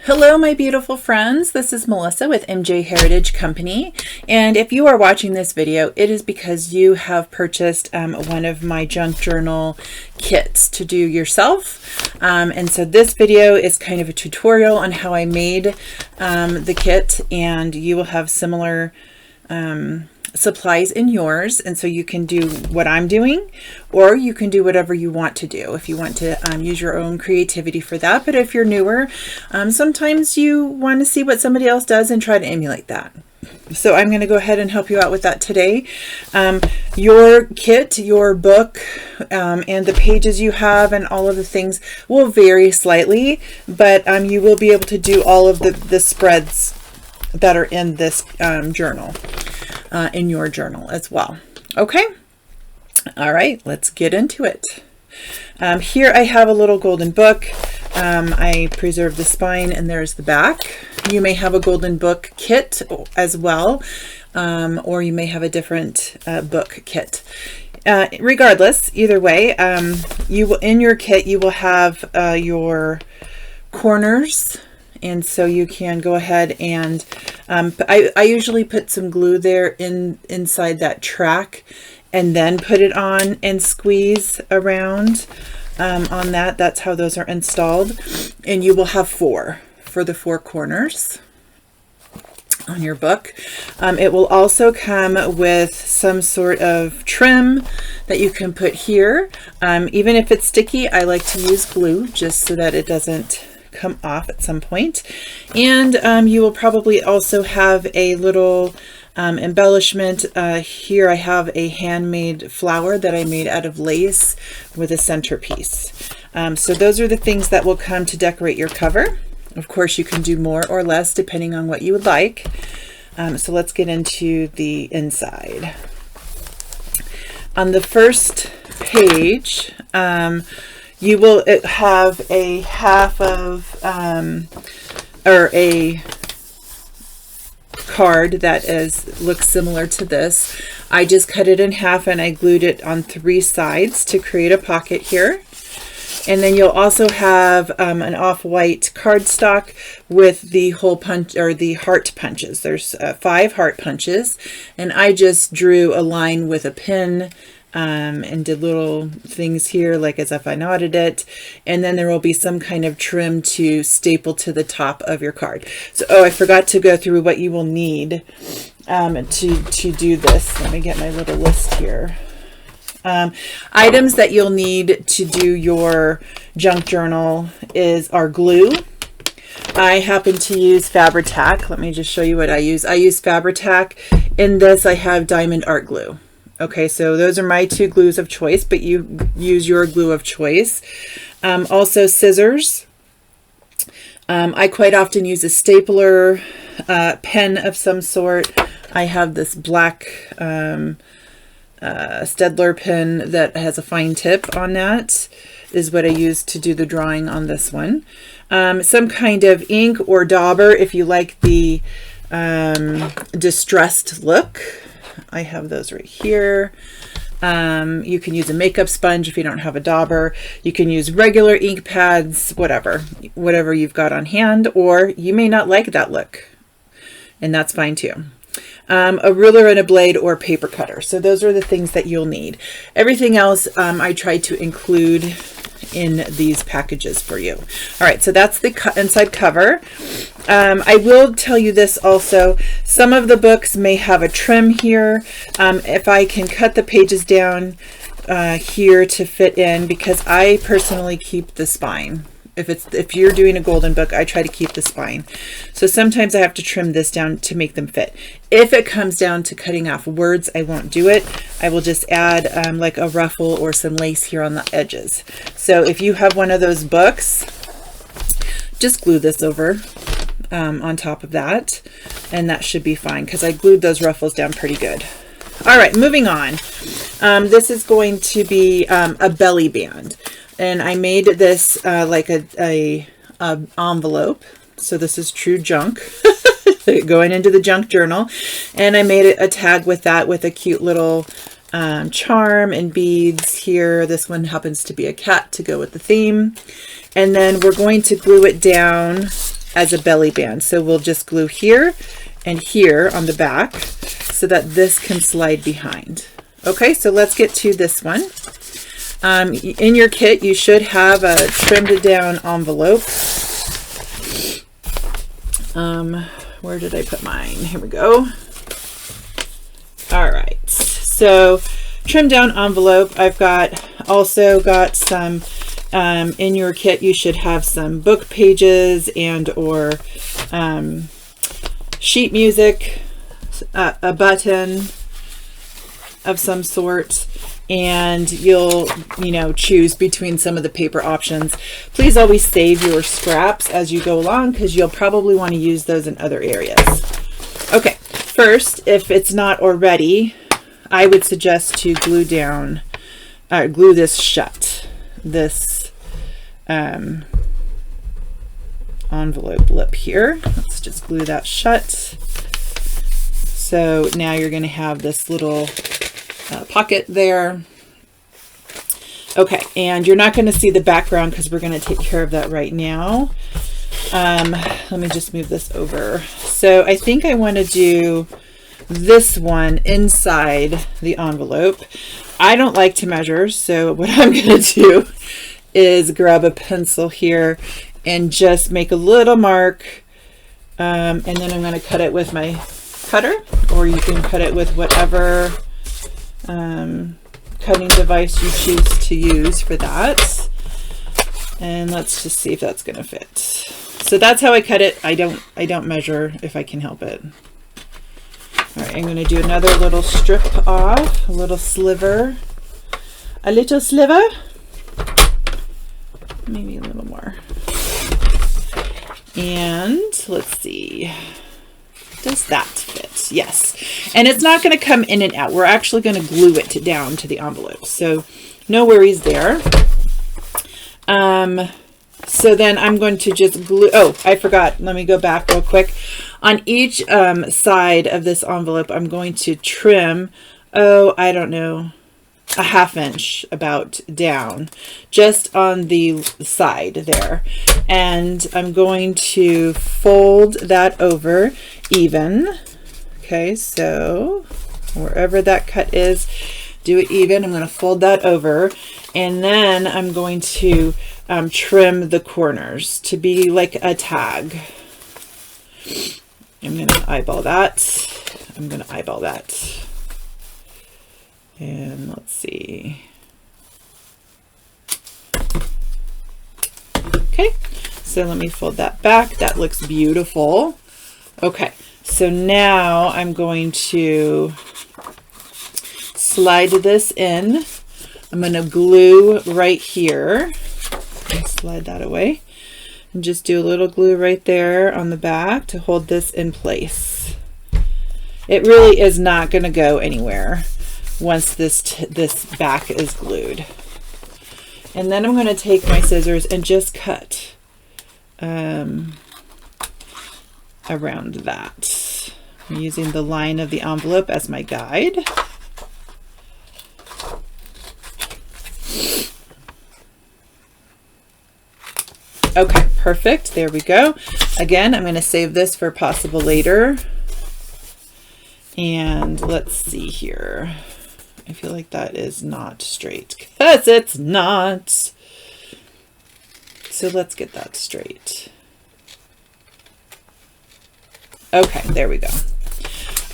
Hello, my beautiful friends. This is Melissa with MJ Heritage Company. And if you are watching this video, it is because you have purchased one of my junk journal kits to do yourself. And so this video is kind of a tutorial on how I made the kit, and you will have similar supplies in yours, and so you can do what I'm doing, or you can do whatever you want to do if you want to use your own creativity for that. But if you're newer, sometimes you want to see what somebody else does and try to emulate that. So I'm going to go ahead and help you out with that today. Your kit, your book, and the pages you have and all of the things will vary slightly, but you will be able to do all of the spreads that are in this journal. In your journal as well. Okay. All right, let's get into it. Here I have a little golden book. I preserved the spine, and there's the back. You may have a golden book kit as well, or you may have a different book kit. Regardless, either way, you will, in your kit, you will have your corners. And so you can go ahead and I usually put some glue there inside that track, and then put it on and squeeze around on that. That's how those are installed. And you will have four for the four corners on your book. It will also come with some sort of trim that you can put here. Even if it's sticky, I like to use glue just so that it doesn't come off at some point. And you will probably also have a little embellishment. Here I have a handmade flower that I made out of lace with a centerpiece. So those are the things that will come to decorate your cover. Of course, you can do more or less depending on what you would like. So let's get into the inside. On the first page, you will have a half of, or a card that looks similar to this. I just cut it in half and I glued it on three sides to create a pocket here. And then you'll also have an off-white cardstock with the hole punch, or the heart punches. There's 5 heart punches, and I just drew a line with a pin and did little things here like as if I knotted it, and then there will be some kind of trim to staple to the top of your card. So I forgot to go through what you will need to do this. Let me get my little list here. Items that you'll need to do your junk journal are glue. I happen to use Fabri-Tac. Let me just show you what I use. I use Fabri-Tac. In this I have Diamond Art Glue. Okay, so those are my 2 glues of choice, but you use your glue of choice. Also scissors. I quite often use a stapler, pen of some sort. I have this black Staedtler pen that has a fine tip on that, is what I use to do the drawing on this one. Some kind of ink or dauber if you like the distressed look. I have those right here. You can use a makeup sponge if you don't have a dauber. You can use regular ink pads, whatever you've got on hand, or you may not like that look, and that's fine too. A ruler and a blade or paper cutter. So those are the things that you'll need. Everything else I tried to include in these packages for you. All right, so that's the inside cover. I will tell you this also. Some of the books may have a trim here. If I can cut the pages down here to fit in, because I personally keep the spine. If you're doing a golden book, I try to keep the spine. So sometimes I have to trim this down to make them fit. If it comes down to cutting off words, I won't do it. I will just add like a ruffle or some lace here on the edges. So if you have one of those books, just glue this over on top of that, and that should be fine, because I glued those ruffles down pretty good. All right, moving on. This is going to be a belly band. And I made this like a envelope. So this is true junk going into the junk journal. And I made a tag with that with a cute little charm and beads here. This one happens to be a cat to go with the theme. And then we're going to glue it down as a belly band. So we'll just glue here and here on the back so that this can slide behind. Okay, so let's get to this one. In your kit, you should have a trimmed down envelope. Where did I put mine? Here we go. All right, so trimmed down envelope. I've also got some, in your kit, you should have some book pages and or sheet music, a button of some sort, and you'll, choose between some of the paper options. Please always save your scraps as you go along because you'll probably want to use those in other areas. Okay, first, if it's not already, I would suggest to glue this shut, this envelope lip here. Let's just glue that shut. So now you're going to have this little pocket there. Okay, and you're not going to see the background because we're going to take care of that right now. Let me just move this over. So I think I want to do this one inside the envelope. I don't like to measure, so what I'm going to do is grab a pencil here and just make a little mark, and then I'm going to cut it with my cutter, or you can cut it with whatever cutting device you choose to use for that. And let's just see if that's going to fit. So that's how I cut it. I don't measure if I can help it. All right, I'm going to do another little strip off, a little sliver, maybe a little more. And let's see, does that fit? Yes. And it's not going to come in and out. We're actually going to glue it down to the envelope. So no worries there. So then I'm going to just glue, oh, I forgot. Let me go back real quick. On each side of this envelope, I'm going to trim, I don't know, a 1/2 inch about down, just on the side there. And I'm going to fold that over even. Okay, so wherever that cut is, do it even. I'm going to fold that over, and then I'm going to trim the corners to be like a tag. I'm going to eyeball that. I'm going to eyeball that. And let's see. Okay, so let me fold that back. That looks beautiful. Okay, so now I'm going to slide this in. I'm going to glue right here. Slide that away. And just do a little glue right there on the back to hold this in place. It really is not going to go anywhere once this back is glued. And then I'm going to take my scissors and just cut around that. I'm using the line of the envelope as my guide. Okay, perfect. There we go. Again, I'm going to save this for possible later. And let's see here. I feel like that is not straight because it's not. So let's get that straight. Okay, there we go.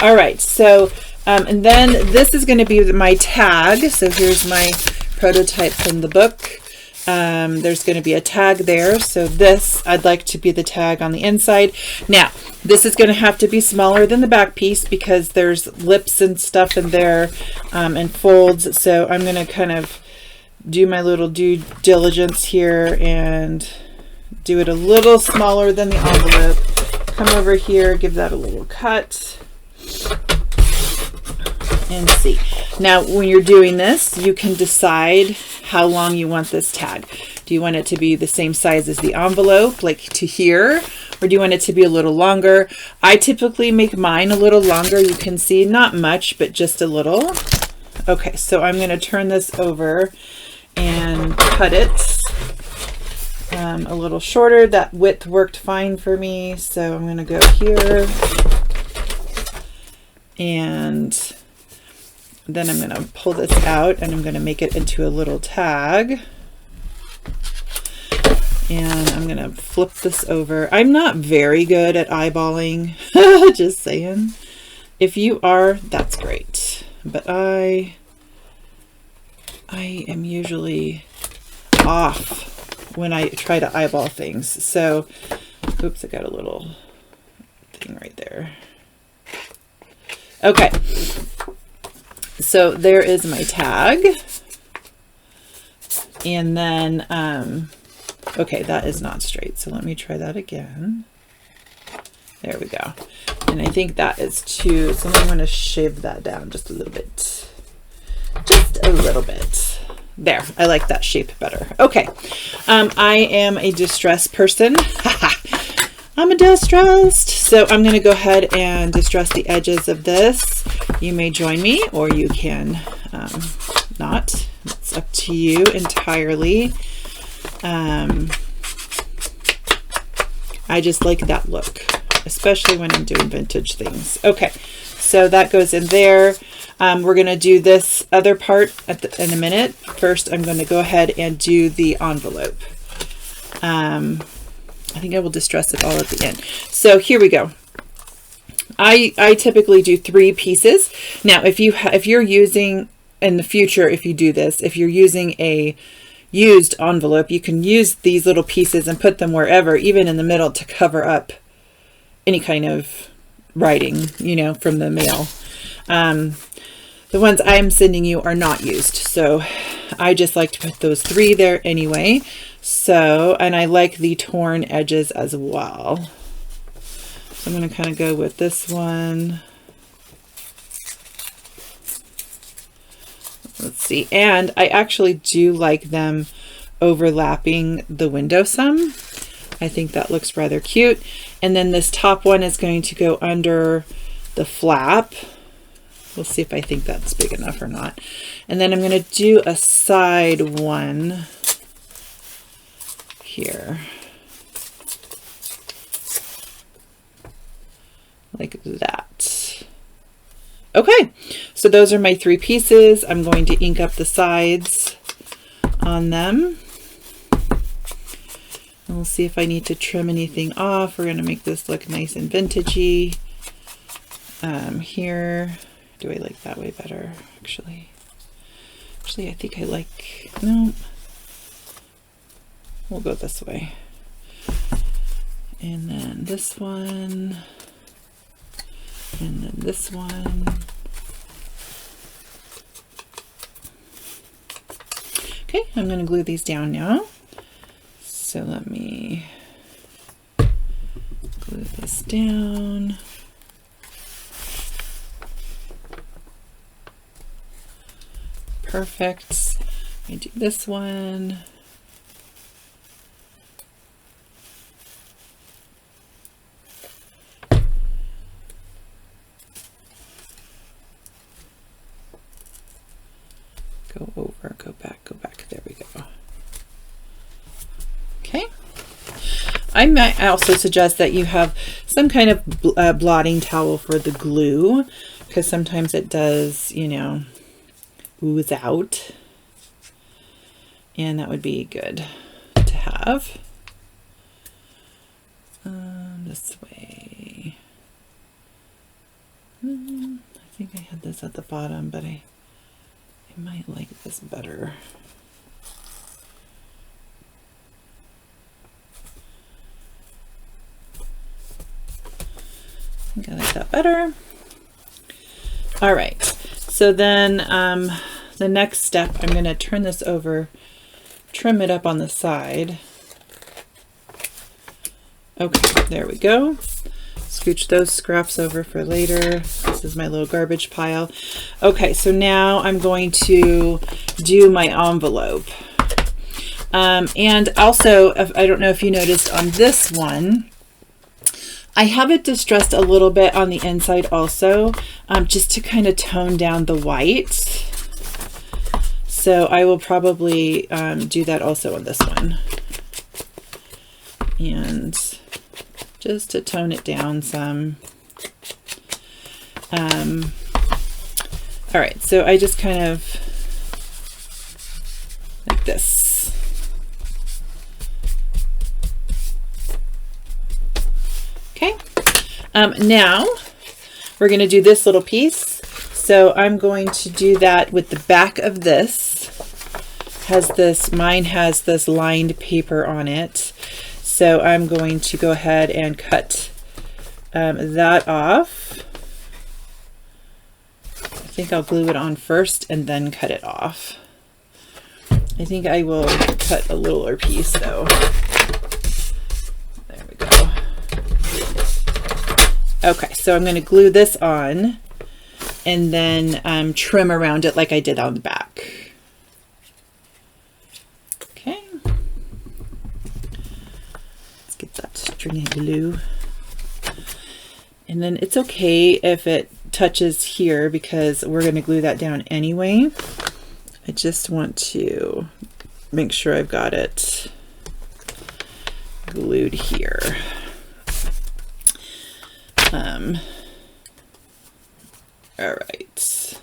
All right, so and then this is going to be my tag. So here's my prototype from the book. There's going to be a tag there. So this, I'd like to be the tag on the inside. Now, this is going to have to be smaller than the back piece because there's lips and stuff in there and folds. So I'm going to kind of do my little due diligence here and do it a little smaller than the envelope. Come over here, give that a little cut. And see. Now, when you're doing this, you can decide how long you want this tag. Do you want it to be the same size as the envelope, like to here, or do you want it to be a little longer? I typically make mine a little longer. You can see not much, but just a little. Okay, so I'm going to turn this over and cut it. a little shorter. That width worked fine for me. So I'm going to go here, and then I'm going to pull this out and I'm going to make it into a little tag. And I'm going to flip this over. I'm not very good at eyeballing, just saying. If you are, that's great. But I am usually off when I try to eyeball things. So, oops, I got a little thing right there. Okay. So there is my tag. And then, okay, that is not straight. So let me try that again. There we go. And I think that is too, so I'm going to shave that down just a little bit. Just a little bit. There, I like that shape better. Okay, I am a distressed person. I'm a distressed. So I'm going to go ahead and distress the edges of this. You may join me or you can not. It's up to you entirely. I just like that look, especially when I'm doing vintage things. Okay, so that goes in there. We're going to do this other part in a minute. First, I'm going to go ahead and do the envelope. I think I will distress it all at the end. So here we go. I typically do 3 pieces. Now, if you're using in the future, if you do this, if you're using a used envelope, you can use these little pieces and put them wherever, even in the middle, to cover up any kind of writing, you know, from the mail. The ones I'm sending you are not used, so I just like to put those 3 there anyway. So, and I like the torn edges as well. So I'm going to kind of go with this one. Let's see. And I actually do like them overlapping the window some. I think that looks rather cute. And then this top one is going to go under the flap. We'll see if I think that's big enough or not. And then I'm going to do a side one here. Like that. Okay, so those are my 3 pieces. I'm going to ink up the sides on them. And we'll see if I need to trim anything off. We're going to make this look nice and vintagey. Here, do I like that way better? Actually, I think I like, no, we'll go this way. And then this one. And then this one. Okay, I'm going to glue these down now. So let me glue this down. Perfect. Let me do this one. Go over, go back, go back. There we go. Okay. I might also suggest that you have some kind of blotting towel for the glue, because sometimes it does, you know, ooze out. And that would be good to have. This way. I think I had this at the bottom, but I might like this better. I think I like that better. All right, so then the next step, I'm going to turn this over, trim it up on the side. Okay, there we go. Scooch those scraps over for later. This is my little garbage pile. Okay, so now I'm going to do my envelope. And also, I don't know if you noticed on this one, I have it distressed a little bit on the inside also, just to kind of tone down the white. So I will probably do that also on this one. and just to tone it down some. All right, so I just kind of like this. Okay, now we're going to do this little piece. So I'm going to do that with the back of this. Mine has this lined paper on it. So I'm going to go ahead and cut that off. I think I'll glue it on first and then cut it off. I think I will cut a littler piece though. There we go. Okay, so I'm going to glue this on and then trim around it like I did on the back. Okay. Let's get that string of glue. And then it's okay if it touches here because we're going to glue that down anyway. I just want to make sure I've got it glued here. All right.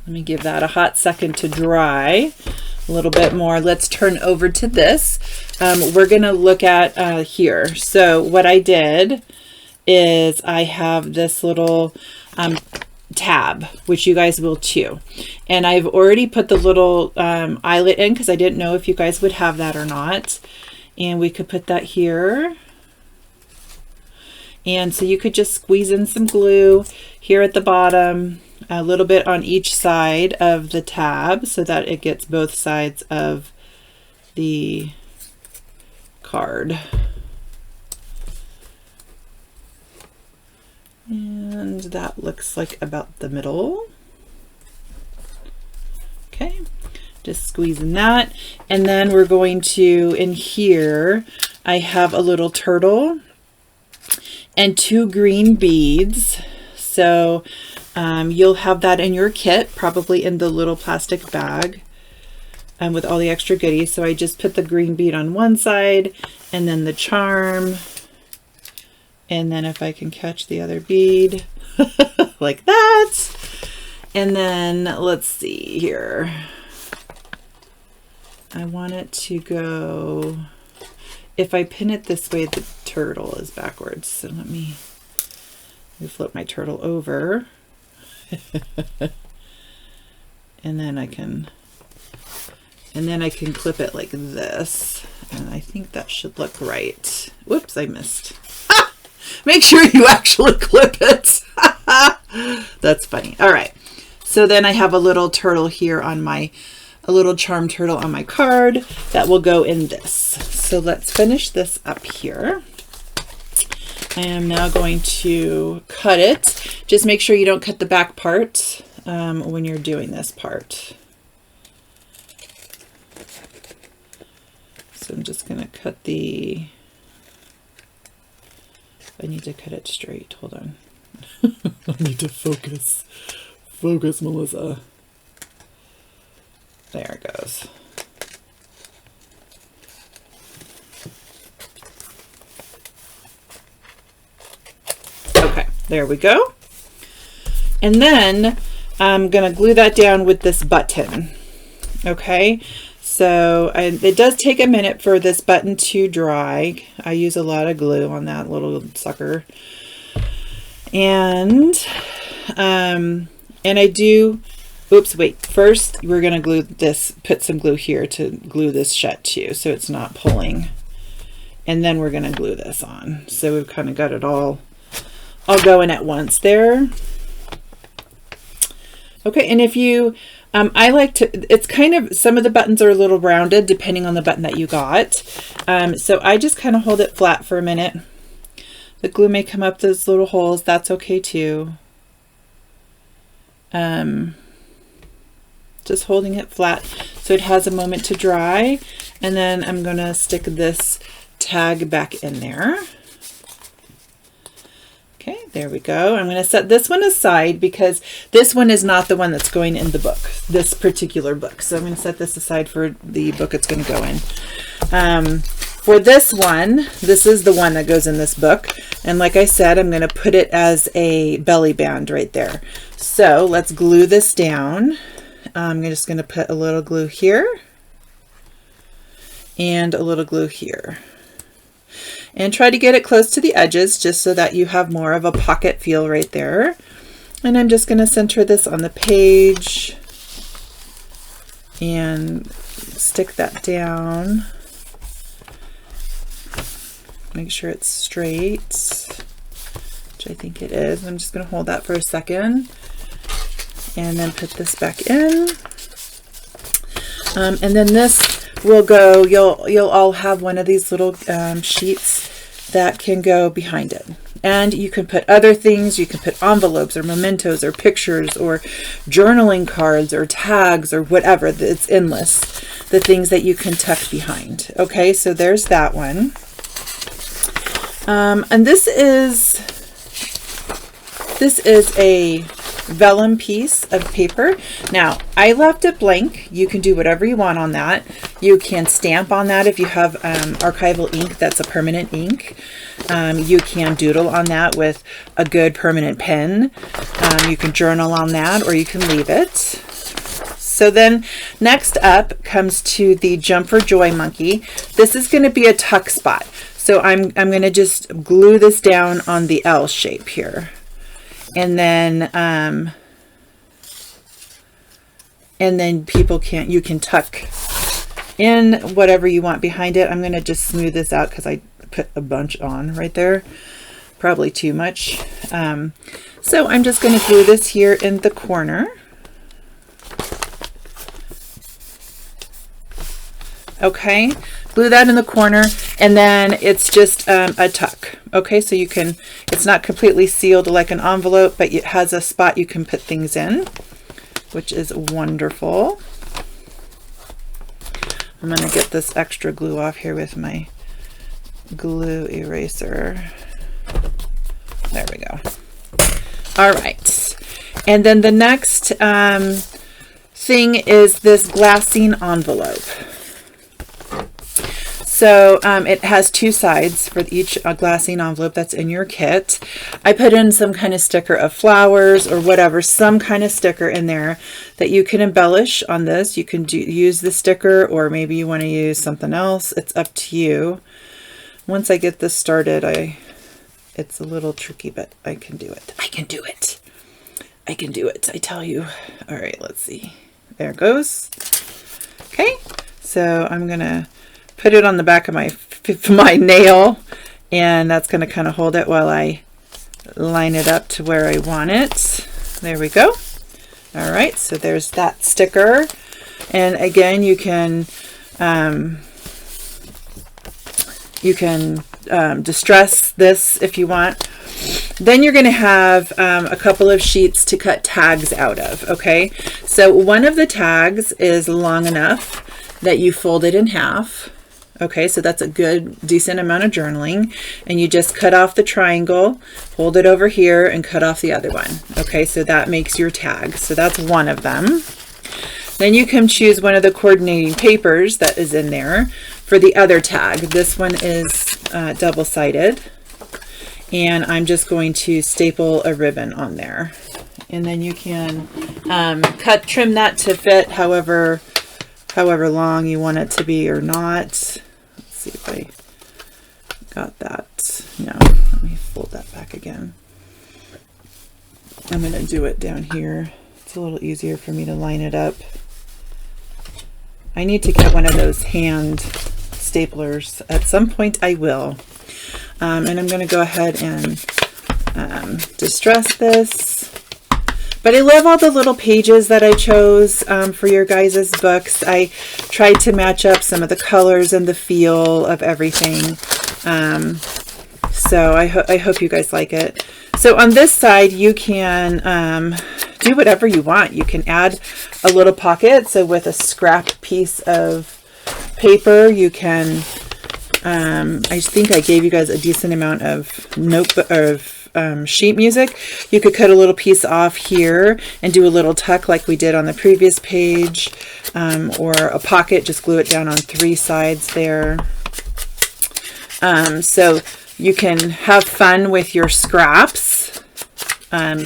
Let me give that a hot second to dry a little bit more. Let's turn over to this. We're going to look at here. So what I did is I have this little tab, which you guys will too. And I've already put the little eyelet in because I didn't know if you guys would have that or not. And we could put that here. And so you could just squeeze in some glue here at the bottom, a little bit on each side of the tab so that it gets both sides of the card. And that looks like about the middle. Okay, just squeezing that. And then we're going to, in here, I have a little turtle and 2 green beads. So you'll have that in your kit, probably in the little plastic bag with all the extra goodies. So I just put the green bead on one side and then the charm. And then if I can catch the other bead like that. And then let's see here. I want it to go, if I pin it this way, the turtle is backwards. So let me flip my turtle over. And then I can clip it like this. And I think that should look right. Whoops, I missed. Make sure you actually clip it. That's funny. All right. So then I have a little turtle here on a little charm turtle on my card that will go in this. So let's finish this up here. I am now going to cut it. Just make sure you don't cut the back part when you're doing this part. So I'm just going to cut I need to cut it straight. Hold on. I need to focus. Focus, Melissa. There it goes. Okay, there we go. And then I'm going to glue that down with this button. Okay, so it does take a minute for this button to dry. I use a lot of glue on that little sucker. And I do, oops, wait, first we're going to glue this, put some glue here to glue this shut too, so it's not pulling. And then we're going to glue this on. So we've kind of got it all going at once there. Okay, and if you, I like to, it's kind of, some of the buttons are a little rounded depending on the button that you got. So I just kind of hold it flat for a minute. The glue may come up those little holes, that's okay too. Just holding it flat so it has a moment to dry. And then I'm gonna stick this tag back in there. Okay, there we go. I'm going to set this one aside because this one is not the one that's going in the book, this particular book. So I'm going to set this aside for the book it's going to go in. For this one, this is the one that goes in this book. And like I said, I'm going to put it as a belly band right there. So let's glue this down. I'm just going to put a little glue here and a little glue here. And try to get it close to the edges just so that you have more of a pocket feel right there. And I'm just going to center this on the page and stick that down. Make sure it's straight, which I think it is. I'm just going to hold that for a second and then put this back in. And then this will go, you'll all have one of these little sheets that can go behind it. And you can put other things. You can put envelopes or mementos or pictures or journaling cards or tags or whatever. It's endless, the things that you can tuck behind. Okay, so there's that one. And this is a vellum piece of paper. Now, I left it blank. You can do whatever you want on that. You can stamp on that if you have archival ink that's a permanent ink. You can doodle on that with a good permanent pen. You can journal on that, or you can leave it. So then next up comes to the Jump for Joy monkey. This is going to be a tuck spot. So I'm going to just glue this down on the L shape here. And then you can tuck in whatever you want behind it. I'm going to just smooth this out because I put a bunch on right there, probably too much. So I'm just going to glue this here in the corner. Okay, glue that in the corner, and then it's just a tuck. Okay, so you can, it's not completely sealed like an envelope, but it has a spot you can put things in, which is wonderful. I'm going to get this extra glue off here with my glue eraser. There we go. All right, and then the next thing is this glassine envelope. So it has two sides for each glassine envelope that's in your kit. I put in some kind of sticker of flowers or whatever, some kind of sticker in there that you can embellish on this. You can use the sticker, or maybe you want to use something else. It's up to you. Once I get this started, it's a little tricky, but I can do it. I can do it. I can do it, I tell you. All right, let's see. There it goes. Okay, so I'm going to put it on the back of my nail, and that's going to kind of hold it while I line it up to where I want it. There we go. All right, so there's that sticker. And again, you can distress this if you want. Then you're going to have a couple of sheets to cut tags out of. Okay, so one of the tags is long enough that you fold it in half. Okay, so that's a good, decent amount of journaling. And you just cut off the triangle, hold it over here, and cut off the other one. Okay, so that makes your tag. So that's one of them. Then you can choose one of the coordinating papers that is in there for the other tag. This one is double-sided. And I'm just going to staple a ribbon on there. And then you can trim that to fit however long you want it to be or not. Let's see if I got that. No, let me fold that back again. I'm going to do it down here. It's a little easier for me to line it up. I need to get one of those hand staplers. At some point I will. And I'm going to go ahead and distress this. But I love all the little pages that I chose for your guys' books. I tried to match up some of the colors and the feel of everything. So I hope you guys like it. So on this side, you can do whatever you want. You can add a little pocket. So with a scrap piece of paper, you can, I think I gave you guys a decent amount of notebook, of sheet music. You could cut a little piece off here and do a little tuck like we did on the previous page, or a pocket, just glue it down on 3 sides there. So you can have fun with your scraps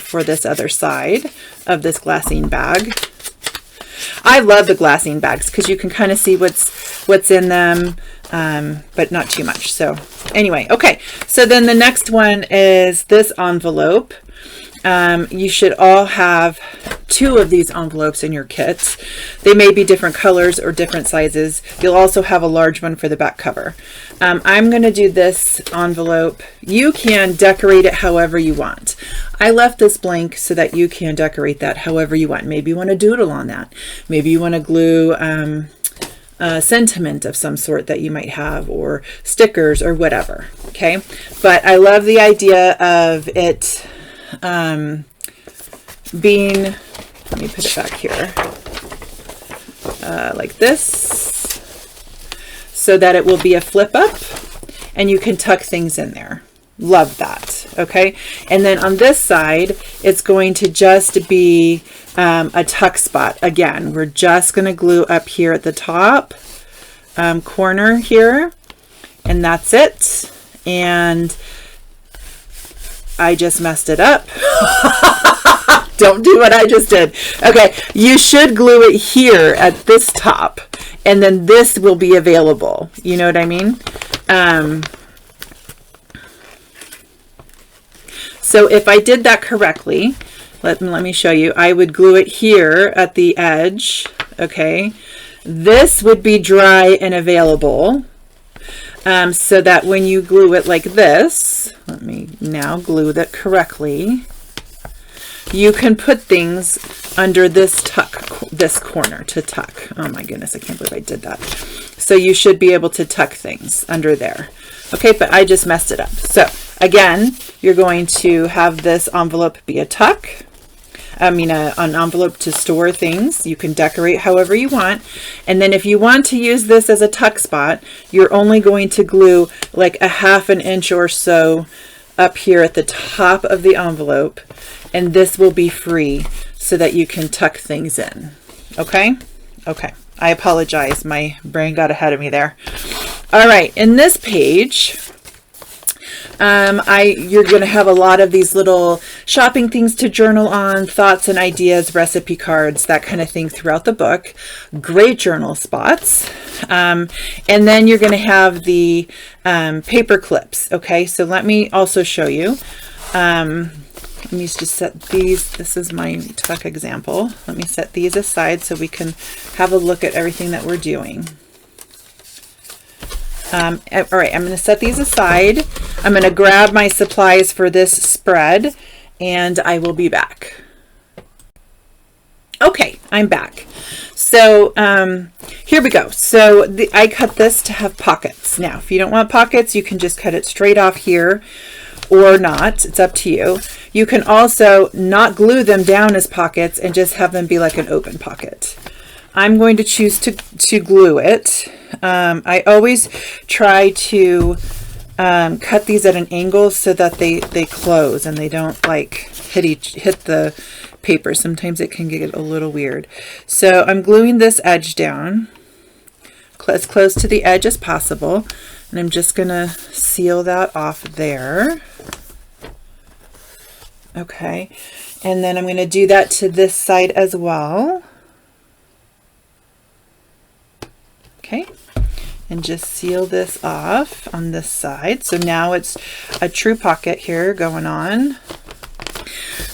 for this other side of this glassine bag. I love the glassine bags because you can kind of see what's in them, but not too much. So anyway, okay. So then the next one is this envelope. You should all have 2 of these envelopes in your kits. They may be different colors or different sizes. You'll also have a large one for the back cover. I'm going to do this envelope. You can decorate it however you want. I left this blank so that you can decorate that however you want. Maybe you want to doodle on that. Maybe you want to glue a sentiment of some sort that you might have, or stickers or whatever. Okay, but I love the idea of it being, let me put it back here, like this, so that it will be a flip up and you can tuck things in there. Love that. Okay, and then on this side it's going to just be a tuck spot. Again, we're just going to glue up here at the top corner here, and that's it. And I just messed it up. Don't do what I just did. Okay, you should glue it here at this top, and then this will be available. You know what I mean? So if I did that correctly, let me show you. I would glue it here at the edge. Okay, this would be dry and available. So that when you glue it like this, let me now glue that correctly, you can put things under this tuck, this corner to tuck. Oh my goodness, I can't believe I did that. So you should be able to tuck things under there. Okay, but I just messed it up. So again, you're going to have this envelope be a tuck. An envelope to store things. You can decorate however you want. And then if you want to use this as a tuck spot, you're only going to glue like a 1/2 inch or so up here at the top of the envelope. And this will be free so that you can tuck things in. Okay? Okay. I apologize. My brain got ahead of me there. All right. In this page, you're going to have a lot of these little shopping things to journal on, thoughts and ideas, recipe cards, that kind of thing throughout the book. Great journal spots. And then you're going to have the paper clips. Okay, so let me also show you. Let me just set these. This is my tuck example. Let me set these aside so we can have a look at everything that we're doing. All right, I'm going to set these aside. I'm going to grab my supplies for this spread, and I will be back. Okay, I'm back. So here we go. So I cut this to have pockets. Now, if you don't want pockets, you can just cut it straight off here or not. It's up to you. You can also not glue them down as pockets and just have them be like an open pocket. I'm going to choose to glue it. I always try to cut these at an angle so that they close and they don't like hit the paper. Sometimes it can get a little weird. So I'm gluing this edge down as close to the edge as possible, and I'm just gonna seal that off there. Okay, and then I'm gonna do that to this side as well. Okay, and just seal this off on this side. So now it's a true pocket here going on.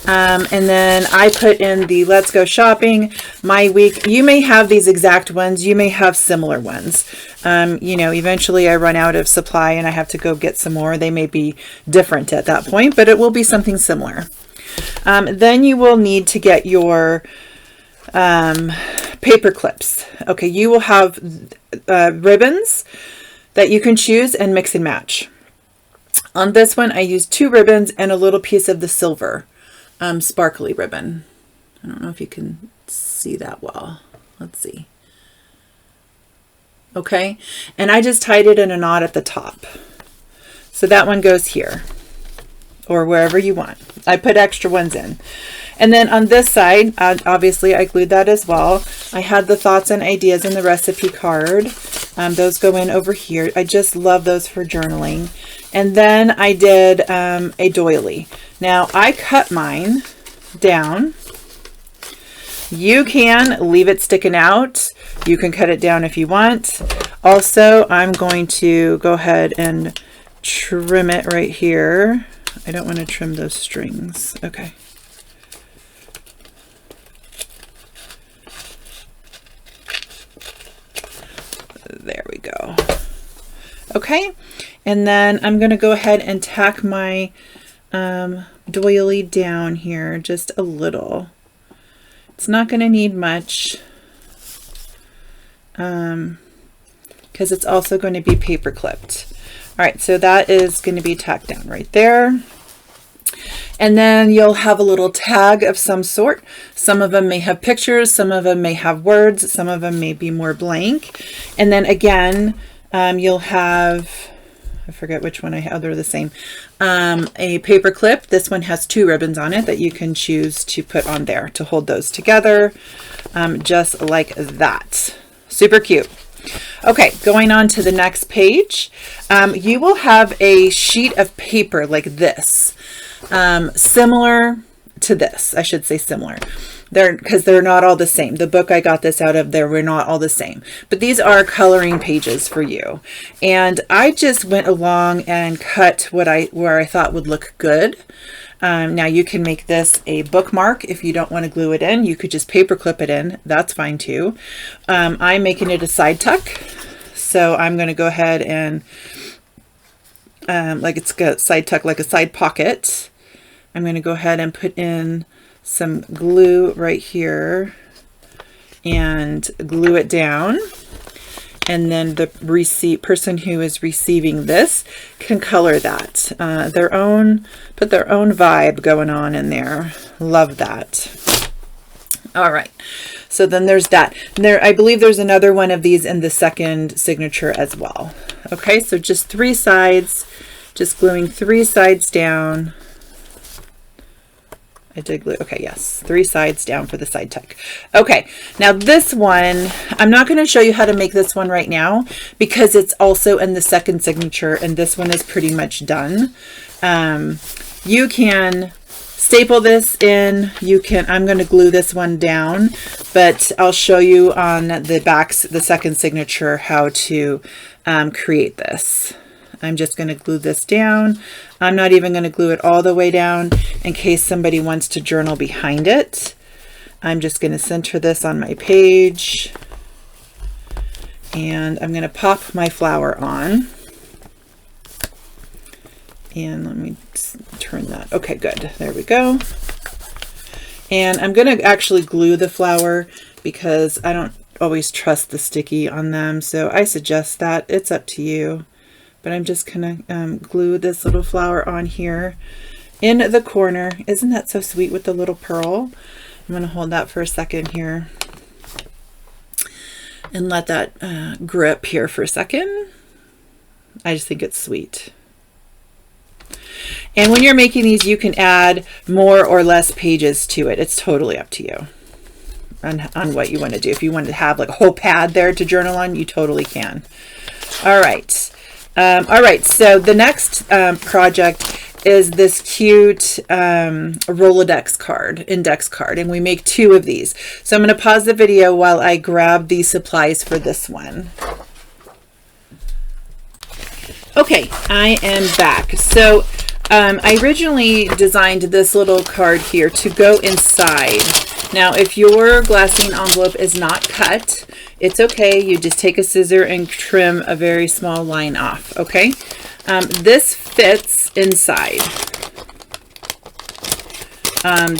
And then I put in the Let's Go Shopping, My Week. You may have these exact ones. You may have similar ones. You know, eventually I run out of supply and I have to go get some more. They may be different at that point, but it will be something similar. Then you will need to get your paper clips. Okay, you will have ribbons that you can choose and mix and match. On this one, I used 2 ribbons and a little piece of the silver sparkly ribbon. I don't know if you can see that well. Let's see. Okay, and I just tied it in a knot at the top. So that one goes here. or wherever you want. I put extra ones in. And then on this side, obviously I glued that as well. I had the thoughts and ideas in the recipe card. Those go in over here. I just love those for journaling. And then I did a doily. Now I cut mine down. You can leave it sticking out. You can cut it down if you want. Also, I'm going to go ahead and trim it right here. I don't want to trim those strings. Okay. There we go. Okay, and then I'm going to go ahead and tack my doily down here just a little. It's not going to need much because it's also going to be paper clipped. All right, so that is going to be tacked down right there. And then you'll have a little tag of some sort. Some of them may have pictures, some of them may have words, some of them may be more blank. And then again, you'll have, I forget which one I have, they're the same, a paper clip. This one has 2 ribbons on it that you can choose to put on there to hold those together, just like that. Super cute. Okay, going on to the next page, you will have a sheet of paper like this. Similar to this, I should say similar. Because they're not all the same. The book I got this out of, they were not all the same. But these are coloring pages for you. And I just went along and cut where I thought would look good. Now you can make this a bookmark if you don't want to glue it in. You could just paper clip it in. That's fine too. I'm making it a side tuck. So I'm going to go ahead and like it's got side tuck, like a side pocket. I'm going to go ahead and put in some glue right here and glue it down. And then the person who is receiving this can color that. Put their own vibe going on in there. Love that. All right. So then there's that. I believe there's another one of these in the second signature as well. Okay, so just 3 sides, just gluing 3 sides down. I did glue, okay, yes, 3 sides down for the side tuck. Okay, now this one, I'm not going to show you how to make this one right now because it's also in the second signature and this one is pretty much done. You can staple this in, I'm going to glue this one down, but I'll show you on the second signature how to create this. I'm just going to glue this down. I'm not even going to glue it all the way down in case somebody wants to journal behind it. I'm just going to center this on my page and I'm going to pop my flower on. And let me turn that. Okay, good. There we go. And I'm going to actually glue the flower because I don't always trust the sticky on them. So I suggest that. It's up to you. But I'm just going to glue this little flower on here in the corner. Isn't that so sweet with the little pearl? I'm going to hold that for a second here and let that grip here for a second. I just think it's sweet. And when you're making these, you can add more or less pages to it. It's totally up to you on what you want to do. If you want to have like a whole pad there to journal on, you totally can. All right. All right, so the next project is this cute Rolodex card, index card, and we make 2 of these. So I'm going to pause the video while I grab the supplies for this one. Okay, I am back. So I originally designed this little card here to go inside. Now, if your glassine envelope is not cut, it's okay. You just take a scissor and trim a very small line off, okay? This fits inside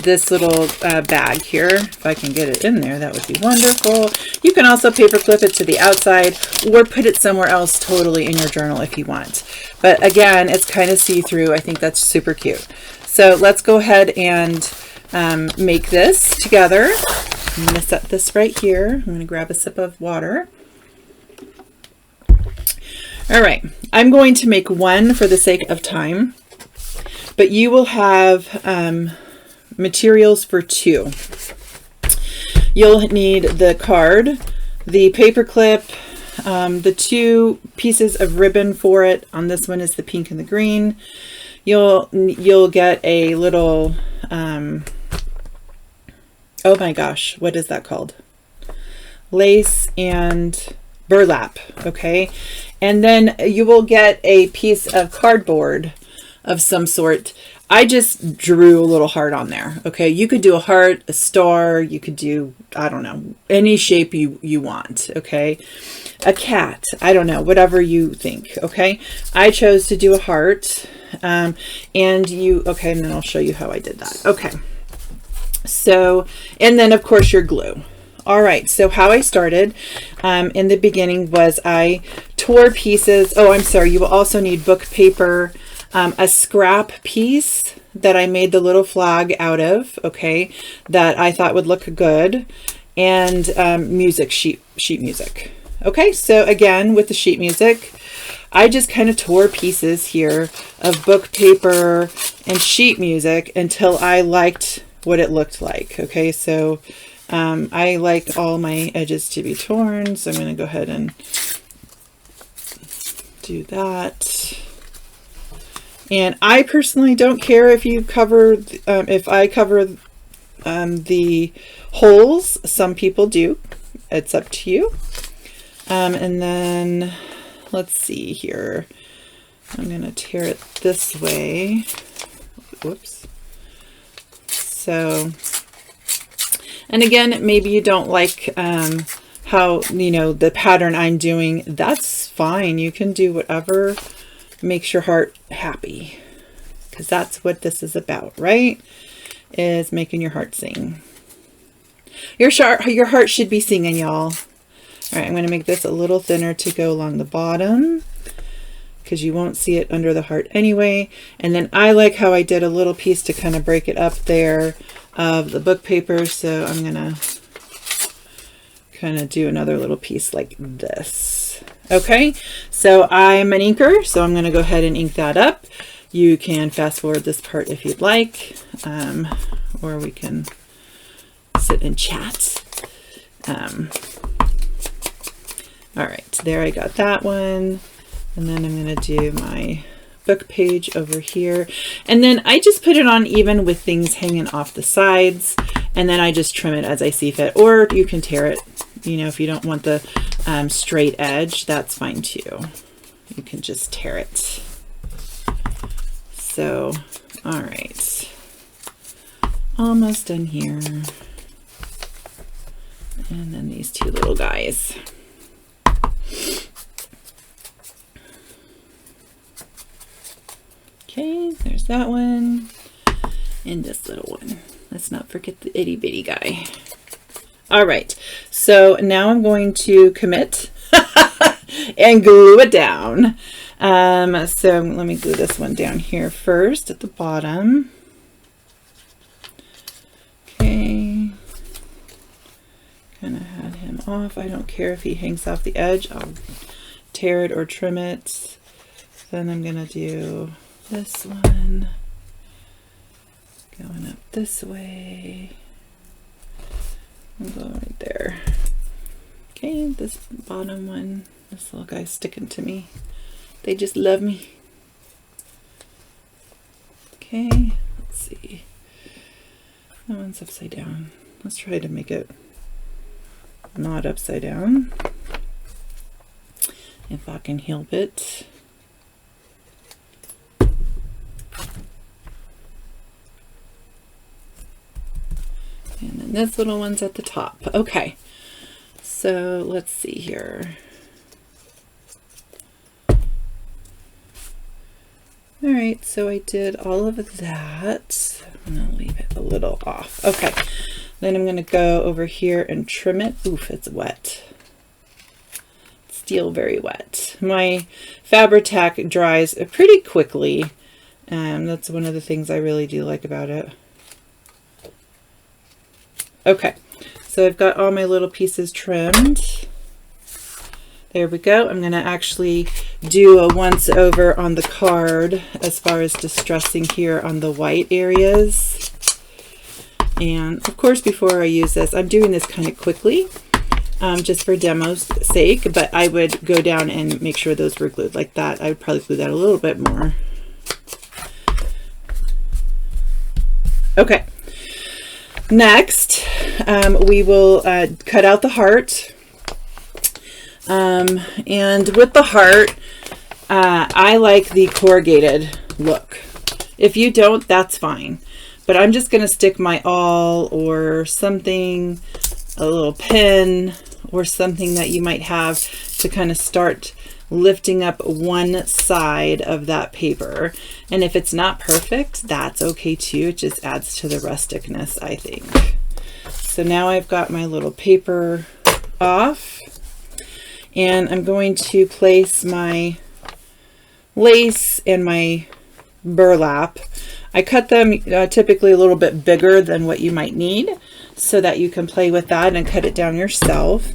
this little bag here. If I can get it in there, that would be wonderful. You can also paper clip it to the outside or put it somewhere else totally in your journal if you want. But again, it's kind of see-through. I think that's super cute. So let's go ahead and make this together. I'm going to set this right here. I'm going to grab a sip of water. All right, I'm going to make one for the sake of time. but you will have materials for 2. You'll need the card, the paper clip, the 2 pieces of ribbon for it. On this one is the pink and the green. You'll get a little, oh my gosh, what is that called? Lace and burlap, okay? And then you will get a piece of cardboard of some sort. I just drew a little heart on there, okay? You could do a heart, a star, you could do, I don't know, any shape you want, okay? A cat, I don't know, whatever you think, okay? I chose to do a heart, okay, and then I'll show you how I did that. Okay, so, and then of course your glue. All right, so how I started in the beginning was I tore pieces. Oh, I'm sorry, you will also need book paper, a scrap piece that I made the little flag out of, okay, that I thought would look good, and sheet music. Okay, so again, with the sheet music, I just kind of tore pieces here of book paper and sheet music until I liked what it looked like. Okay, so I like all my edges to be torn, so I'm going to go ahead and do that. And I personally don't care if you cover, if I cover the holes. Some people do. It's up to you. And then let's see here. I'm going to tear it this way. Whoops. So, and again, maybe you don't like how, the pattern I'm doing. That's fine. You can do whatever makes your heart happy, because that's what this is about, right? Is making your heart sing. Your heart should be singing, y'all. All right, I'm going to make this a little thinner to go along the bottom, because you won't see it under the heart anyway. And then I like how I did a little piece to kind of break it up there of the book paper, so I'm going to kind of do another little piece like this. Okay, so I'm an inker, so I'm going to go ahead and ink that up. You can fast forward this part if you'd like, or we can sit and chat. All right, there I got that one. And then I'm going to do my book page over here. And then I just put it on even with things hanging off the sides. And then I just trim it as I see fit. Or you can tear it, if you don't want the straight edge, that's fine too. You can just tear it. So, all right. Almost done here. And then these 2 little guys. Okay, there's that one, and this little one. Let's not forget the itty bitty guy. All right, so now I'm going to commit and glue it down. So let me glue this one down here first at the bottom. Okay, kind of had him off. I don't care if he hangs off the edge. I'll tear it or trim it. Then I'm gonna do this one going up this way and go right there. Okay, this bottom one, this little guy's sticking to me. They just love me. Okay, let's see. That one's upside down. Let's try to make it not upside down, if I can help it. And then this little one's at the top. Okay, so let's see here. All right, so I did all of that. I'm gonna leave it a little off. Okay, then I'm gonna go over here and trim it. Oof, it's wet. It's still very wet. My Fabri-Tac dries pretty quickly. That's one of the things I really do like about it. Okay, so I've got all my little pieces trimmed. There we go. I'm going to actually do a once over on the card as far as distressing here on the white areas. And of course, before I use this, I'm doing this kind of quickly, just for demo's sake, but I would go down and make sure those were glued like that. I would probably glue that a little bit more. Okay. Next, we will cut out the heart. And with the heart, I like the corrugated look. If you don't, that's fine. But I'm just going to stick my awl or something, a little pin or something that you might have to kind of start lifting up one side of that paper. And if it's not perfect, that's okay too. It just adds to the rusticness, I think. So now I've got my little paper off, and I'm going to place my lace and my burlap. I cut them typically a little bit bigger than what you might need so that you can play with that and cut it down yourself.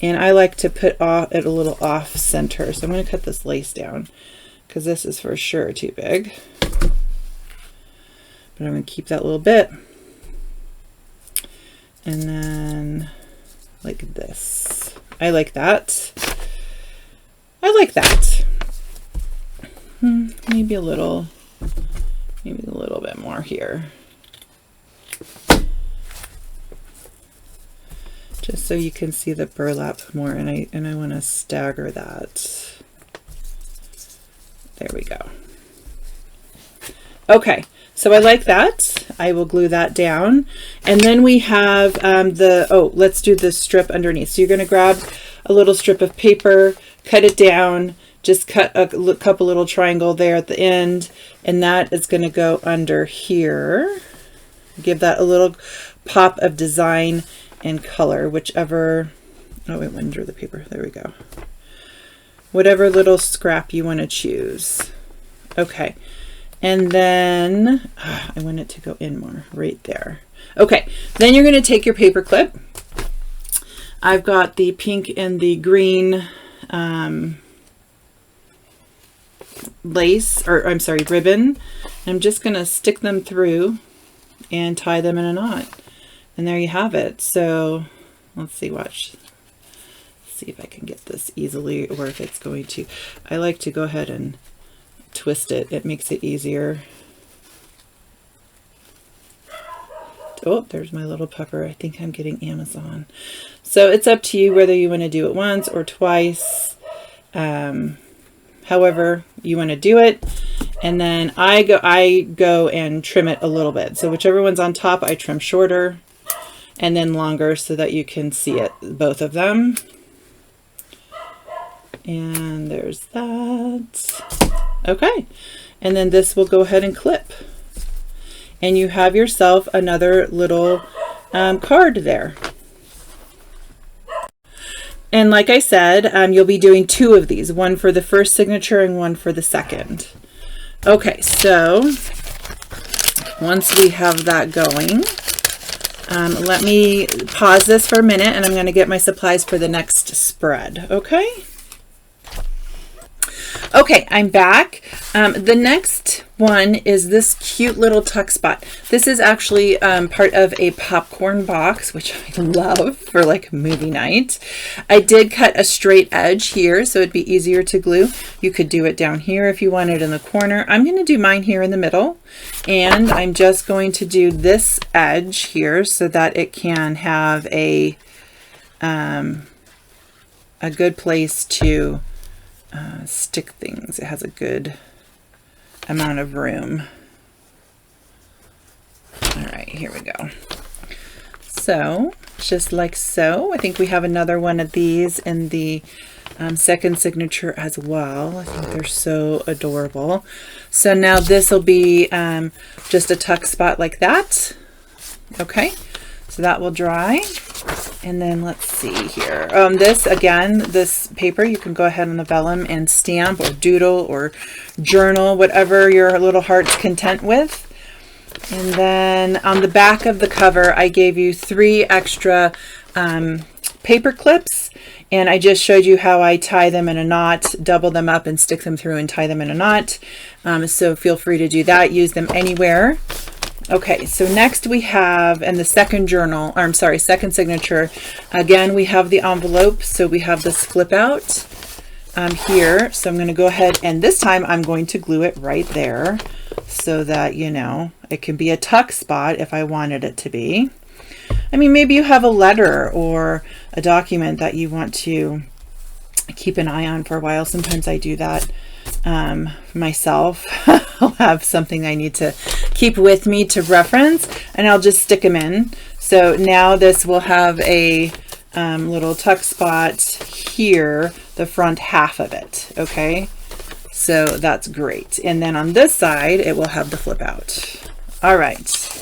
And I like to put it a little off center. So I'm going to cut this lace down because this is for sure too big. But I'm going to keep that little bit. And then like this. I like that. I like that. Maybe a little bit more here. Just so you can see the burlap more, and I want to stagger that. There we go. Okay, so I like that. I will glue that down. And then we have let's do the strip underneath. So you're going to grab a little strip of paper, cut it down, just cut a couple little triangle there at the end, and that is going to go under here. Give that a little pop of design and color, whichever, oh, it went through the paper. There we go. Whatever little scrap you want to choose. Okay. And then I want it to go in more right there. Okay. Then you're going to take your paper clip. I've got the pink and the green lace, or I'm sorry, ribbon. I'm just going to stick them through and tie them in a knot. And there you have it. So let's see, watch. Let's see if I can get this easily, or if it's going to. I like to go ahead and twist it. It makes it easier. Oh, there's my little pupper. I think I'm getting Amazon. So it's up to you whether you want to do it once or twice. However you want to do it. And then I go and trim it a little bit. So whichever one's on top, I trim shorter and then longer so that you can see it, both of them. And there's that. Okay. And then this will go ahead and clip. And you have yourself another little card there. And like I said, you'll be doing 2 of these, one for the first signature and one for the second. Okay, so once we have that going, let me pause this for a minute, and I'm going to get my supplies for the next spread. Okay. Okay, I'm back. The next one is this cute little tuck spot. This is actually part of a popcorn box, which I love for like movie night. I did cut a straight edge here, so it'd be easier to glue. You could do it down here if you wanted in the corner. I'm going to do mine here in the middle, and I'm just going to do this edge here so that it can have a good place to stick things. It has a good amount of room. All right, here we go. So just like so, I think we have another one of these in the second signature as well. I think they're so adorable. So now this will be just a tuck spot like that. Okay, so that will dry. And then let's see here. This, again, this paper, you can go ahead on the vellum and stamp or doodle or journal, whatever your little heart's content with. And then on the back of the cover, I gave you 3 extra paper clips. And I just showed you how I tie them in a knot, double them up and stick them through and tie them in a knot. So feel free to do that. Use them anywhere. Okay, so next we have, and the second journal, or I'm sorry, second signature, again, we have the envelope. So we have this flip out here. So I'm going to go ahead, and this time I'm going to glue it right there so that, you know, it can be a tuck spot if I wanted it to be. I mean, maybe you have a letter or a document that you want to keep an eye on for a while. Sometimes I do that myself. I'll have something I need to keep with me to reference, and I'll just stick them in. So now this will have a little tuck spot here, the front half of it. Okay, so that's great. And then on this side, it will have the flip out. All right.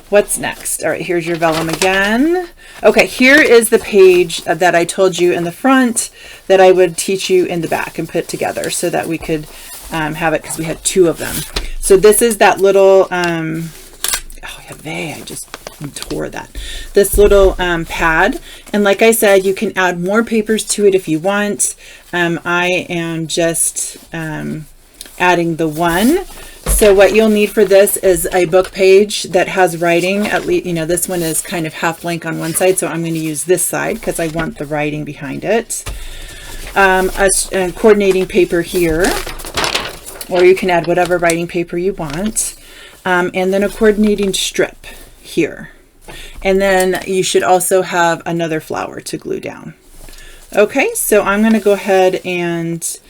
What's next? All right, here's your vellum again. Okay, here is the page that I told you in the front that I would teach you in the back and put together so that we could have it, because we had 2 of them. So this is that little, oh yeah, I just tore that. This little pad. And like I said, you can add more papers to it if you want. I am just adding the 1. So what you'll need for this is a book page that has writing. At least, you know, this one is kind of half blank on one side, so I'm going to use this side because I want the writing behind it. A coordinating paper here, or you can add whatever writing paper you want. And then a coordinating strip here. And then you should also have another flower to glue down. Okay, so I'm going to go ahead and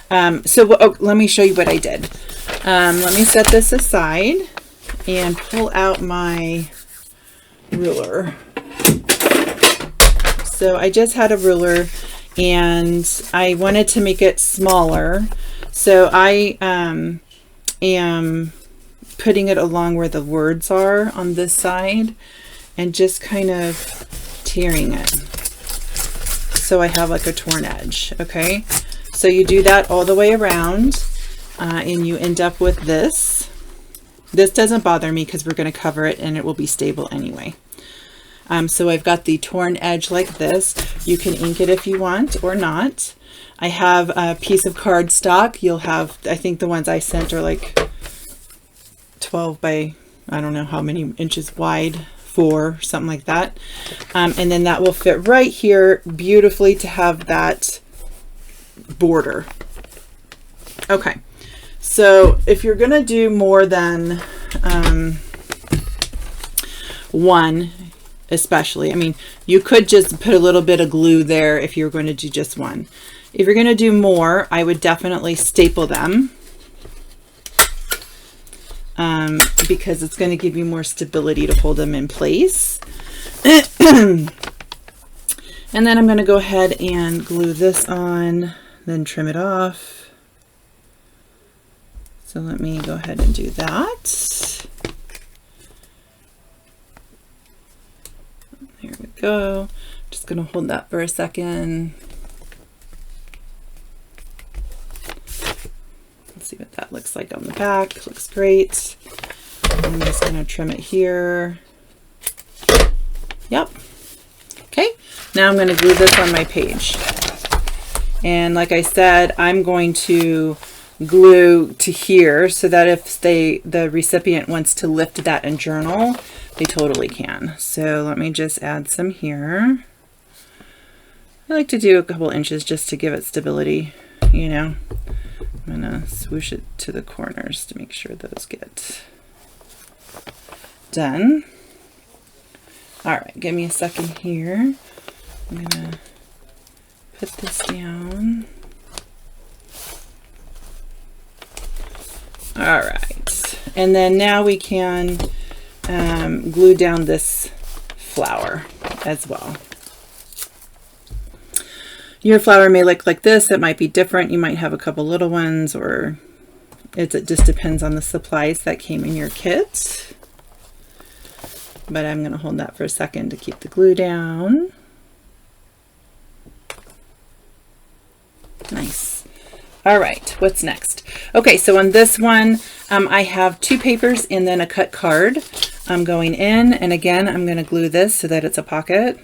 let me show you what I did. Let me set this aside and pull out my ruler. So I just had a ruler and I wanted to make it smaller. So I am putting it along where the words are on this side and just kind of tearing it. So I have like a torn edge. Okay. So you do that all the way around and you end up with this. This doesn't bother me because we're going to cover it and it will be stable anyway. So I've got the torn edge like this. You can ink it if you want or not. I have a piece of cardstock. You'll have, I think the ones I sent are like 12 by, I don't know how many inches wide, 4, something like that. And then that will fit right here beautifully to have that border. Okay, so if you're gonna do more than 1, especially, I mean, you could just put a little bit of glue there if you're going to do just 1. If you're going to do more, I would definitely staple them because it's going to give you more stability to hold them in place. And then I'm going to go ahead and glue this on, then trim it off. So let me go ahead and do that. There we go. Just going to hold that for a second. Let's see what that looks like on the back. Looks great. I'm just going to trim it here. Yep. Okay. Now I'm going to glue this on my page. And like I said, I'm going to glue to here so that if the recipient wants to lift that in journal, they totally can. So let me just add some here. I like to do a couple inches just to give it stability, you know. I'm gonna swoosh it to the corners to make sure those get done. All right, give me a second here. I'm gonna put this down. All right, and then now we can glue down this flower as well. Your flower may look like this. It might be different. You might have a couple little ones, or it just depends on the supplies that came in your kit. But I'm going to hold that for a second to keep the glue down. Nice. All right, what's next? Okay, so on this one, I have 2 papers and then a cut card. I'm going in, and again, I'm going to glue this so that it's a pocket.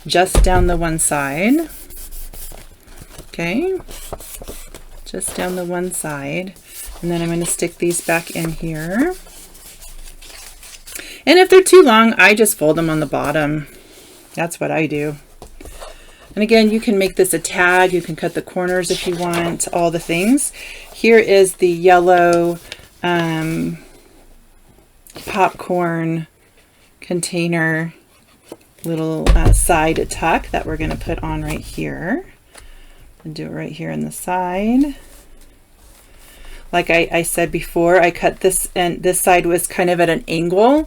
just down the one side. Okay, just down the one side. And then I'm going to stick these back in here. And if they're too long, I just fold them on the bottom. That's what I do. And again, you can make this a tag. You can cut the corners if you want, all the things. Here is the yellow popcorn container little side tuck that we're going to put on right here. I'll do it right here in the side. Like I said before, I cut this, and this side was kind of at an angle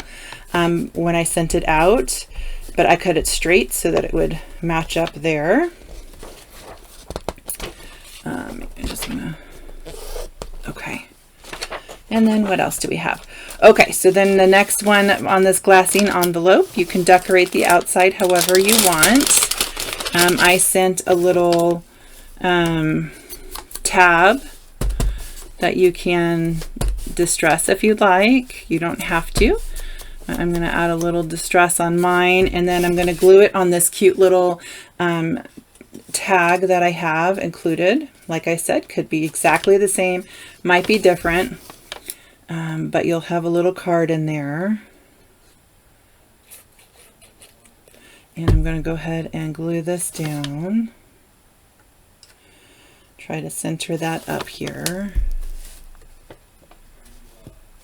when I sent it out, but I cut it straight so that it would match up there. I just want to, okay. And then what else do we have? Okay, so then the next one on this glassine envelope, you can decorate the outside however you want. I sent a little tab that you can distress if you'd like. You don't have to. I'm going to add a little distress on mine, and then I'm going to glue it on this cute little tag that I have included. Like I said, could be exactly the same, might be different, but you'll have a little card in there. And I'm going to go ahead and glue this down. Try to center that up here.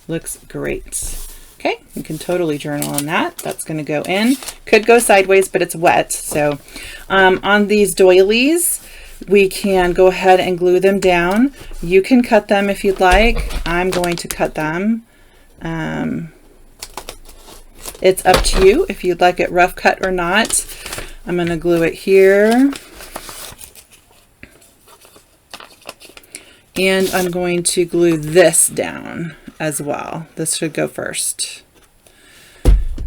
Looks great. Okay, you can totally journal on that. That's going to go in. Could go sideways, but it's wet. So on these doilies, we can go ahead and glue them down. You can cut them if you'd like. I'm going to cut them. It's up to you if you'd like it rough cut or not. I'm going to glue it here. And I'm going to glue this down as well. This should go first.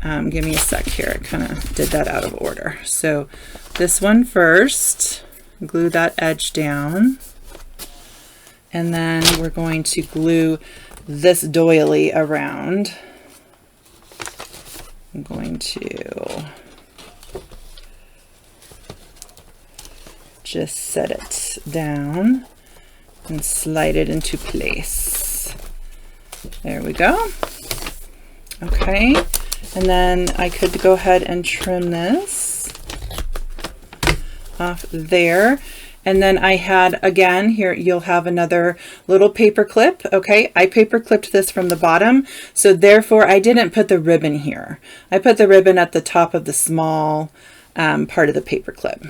Give me a sec here. I kind of did that out of order. So this one first, glue that edge down. And then we're going to glue this doily around. I'm going to just set it down and slide it into place. There we go. Okay, and then I could go ahead and trim this off there. And then I had, again, here you'll have another little paper clip. Okay, I paper clipped this from the bottom, so therefore I didn't put the ribbon here. I put the ribbon at the top of the small part of the paper clip,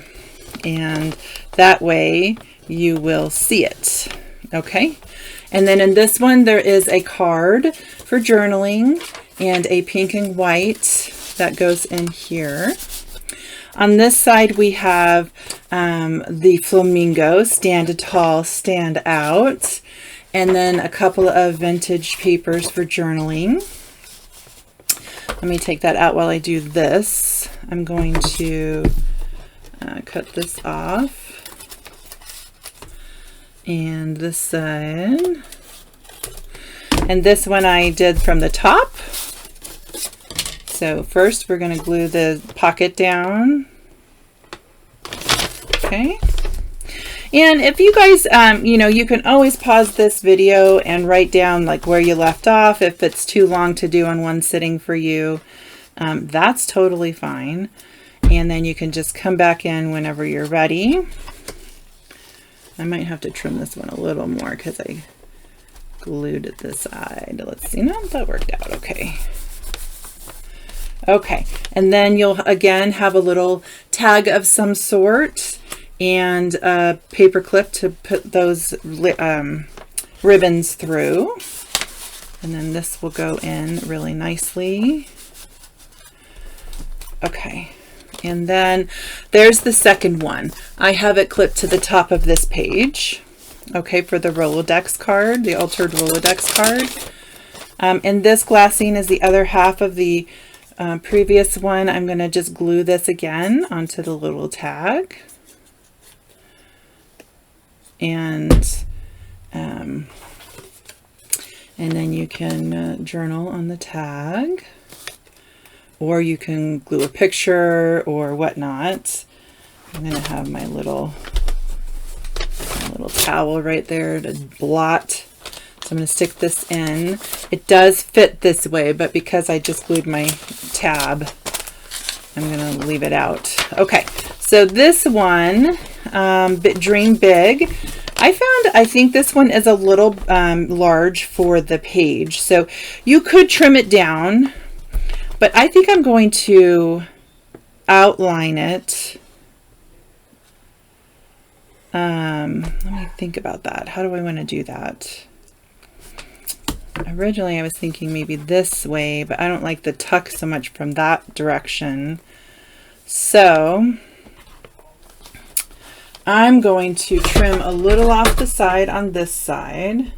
and that way you will see it. Okay, and then in this one there is a card for journaling and a pink and white that goes in here. On this side we have the flamingo, stand tall, stand out, and then a couple of vintage papers for journaling. Let me take that out while I do this. I'm going to cut this off. And this side. And this one I did from the top. So first we're going to glue the pocket down. Okay. And if you guys, you know, you can always pause this video and write down like where you left off. If it's too long to do on one sitting for you, that's totally fine. And then you can just come back in whenever you're ready. I might have to trim this one a little more because I glued it this side. Let's see. No, that worked out okay. Okay, and then you'll again have a little tag of some sort and a paper clip to put those ribbons through. And then this will go in really nicely. Okay. And then there's the second one. I have it clipped to the top of this page, okay, for the Rolodex card, the altered Rolodex card. And this glassine is the other half of the previous one. I'm going to just glue this again onto the little tag. And then you can journal on the tag. or you can glue a picture or whatnot. I'm going to have my little towel right there to blot. So I'm going to stick this in. It does fit this way, but because I just glued my tab, I'm going to leave it out. Okay, so this one, Dream Big, I think this one is a little large for the page. So you could trim it down, but I think I'm going to outline it. Let me think about that. How do I want to do that? Originally I was thinking maybe this way, but I don't like the tuck so much from that direction. So I'm going to trim a little off the side on this side,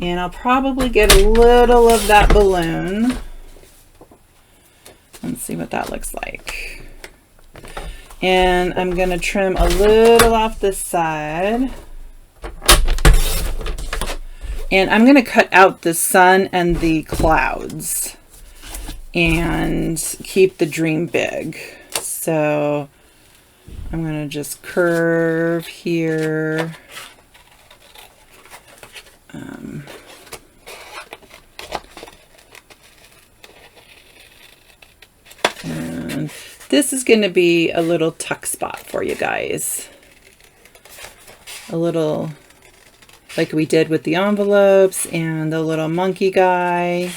and I'll probably get a little of that balloon. Let's see what that looks like. And I'm going to trim a little off this side. And I'm going to cut out the sun and the clouds and keep the dream big. So I'm going to just curve here. And this is going to be a little tuck spot for you guys. A little like we did with the envelopes and the little monkey guy.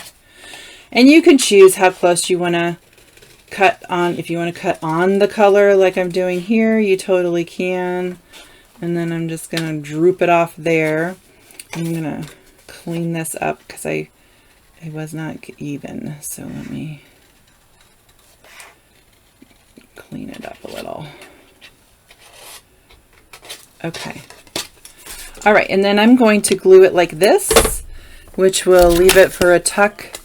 And you can choose how close you want to cut on. If you want to cut on the color like I'm doing here, you totally can. And then I'm just going to droop it off there. I'm going to clean this up because it was not even. So let me clean it up a little. Okay. All right, and then I'm going to glue it like this, which will leave it for a tuck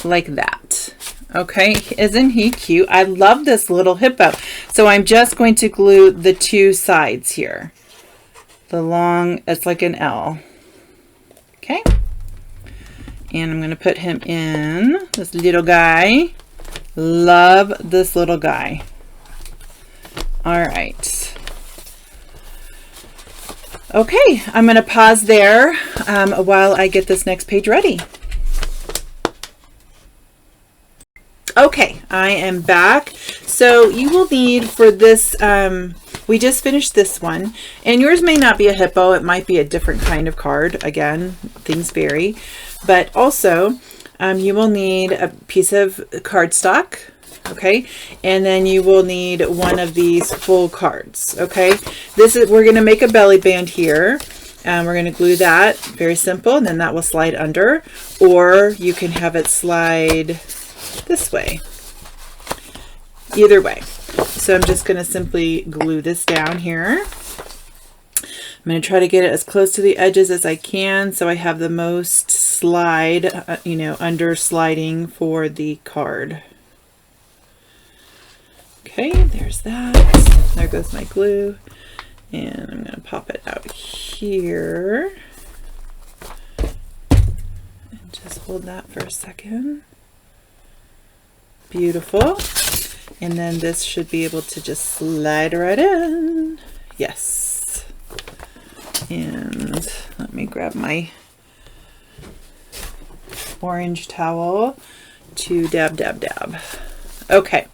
like that. Okay, isn't he cute? I love this little hippo. So I'm just going to glue the two sides here. The long, it's like an L. Okay. And I'm going to put him in, this little guy. Love this little guy. All right. Okay, I'm going to pause there while I get this next page ready. Okay, I am back. So you will need for this, we just finished this one, and yours may not be a hippo. It might be a different kind of card. Again, things vary. But also, you will need a piece of cardstock. Okay, and then you will need one of these full cards. Okay, we're going to make a belly band here, and we're going to glue that. Very simple, and then that will slide under, or you can have it slide this way. Either way. So I'm just going to simply glue this down here. I'm going to try to get it as close to the edges as I can so I have the most slide, under sliding for the card. Okay, there's that. There goes my glue. And I'm going to pop it out here. And just hold that for a second. Beautiful. And then this should be able to just slide right in. Yes. And let me grab my orange towel to dab, dab, dab. Okay.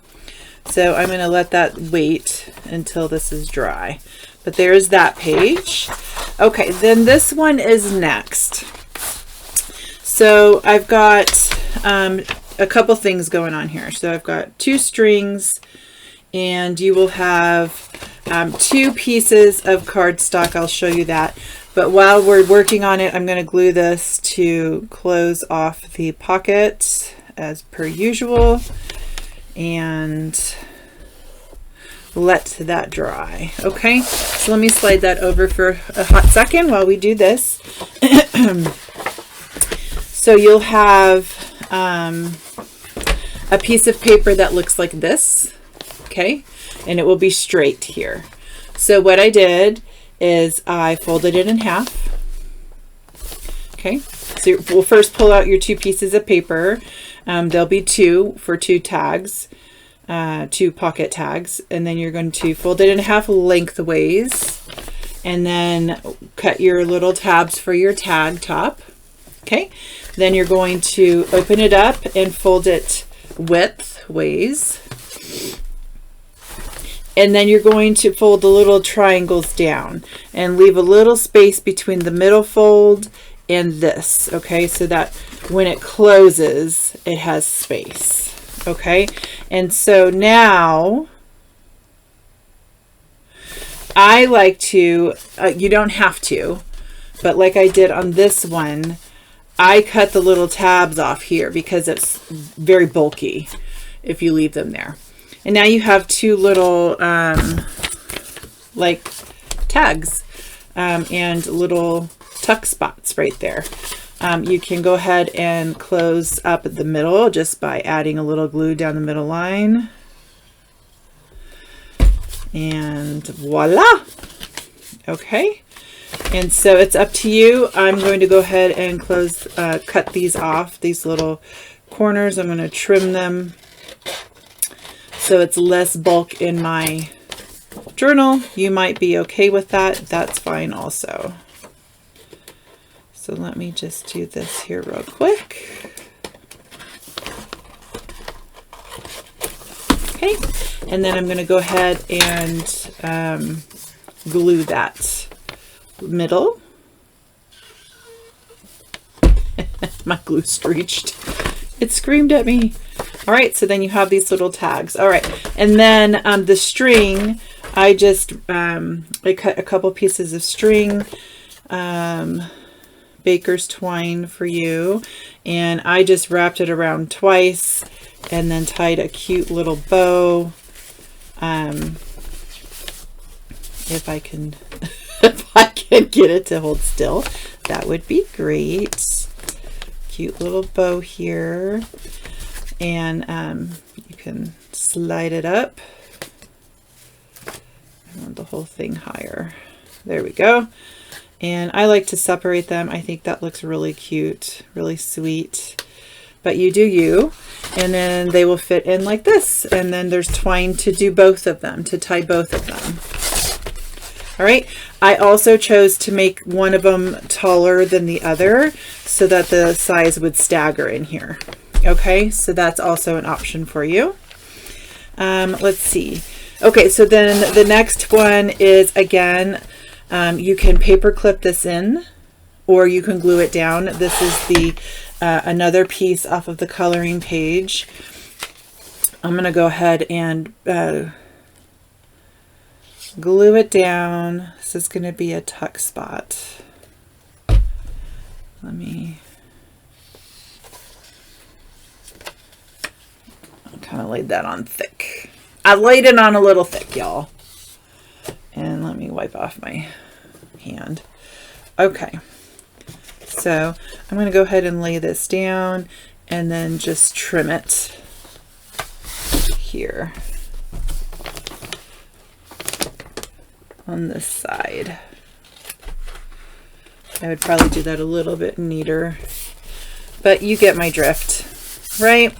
So I'm going to let that wait until this is dry. But there's that page. Okay, then this one is next. So I've got a couple things going on here. So I've got 2 strings, and you will have 2 pieces of cardstock. I'll show you that. But while we're working on it, I'm going to glue this to close off the pocket as per usual. And let that dry. Okay, so let me slide that over for a hot second while we do this. So you'll have a piece of paper that looks like this, okay, and it will be straight here. So what I did is I folded it in half. Okay, so we'll first pull out your 2 pieces of paper. There'll be two for two tags, two pocket tags, and then you're going to fold it in half lengthways, and then cut your little tabs for your tag top. Okay, then you're going to open it up and fold it widthways, and then you're going to fold the little triangles down and leave a little space between the middle fold and this, okay, so that when it closes it has space. Okay, and so now I like to, you don't have to, but like I did on this one, I cut the little tabs off here because it's very bulky if you leave them there. And now you have two little like tags and little tuck spots right there. You can go ahead and close up at the middle just by adding a little glue down the middle line. And voila! Okay, and so it's up to you. I'm going to go ahead and close, cut these off, these little corners. I'm going to trim them so it's less bulk in my journal. You might be okay with that. That's fine also. So let me just do this here real quick. Okay, and then I'm going to go ahead and glue that middle. My glue screeched. It screamed at me. All right, so then you have these little tags. All right, and then the string, I just I cut a couple pieces of string, baker's twine for you, and I just wrapped it around twice and then tied a cute little bow. If I can if I can get it to hold still, that would be great. Cute little bow here, and you can slide it up. I want the whole thing higher. There we go. And I like to separate them. I think that looks really cute, really sweet. But you do you. And then they will fit in like this. And then there's twine to do both of them, to tie both of them. All right. I also chose to make one of them taller than the other so that the size would stagger in here. Okay, so that's also an option for you. Let's see. Okay, so then the next one is, again, you can paper clip this in, or you can glue it down. This is the another piece off of the coloring page. I'm going to go ahead and glue it down. This is going to be a tuck spot. Let me kind of laid that on thick. I laid it on a little thick, y'all. And let me wipe off my hand. Okay. So I'm going to go ahead and lay this down and then just trim it here on this side. I would probably do that a little bit neater, but you get my drift, right?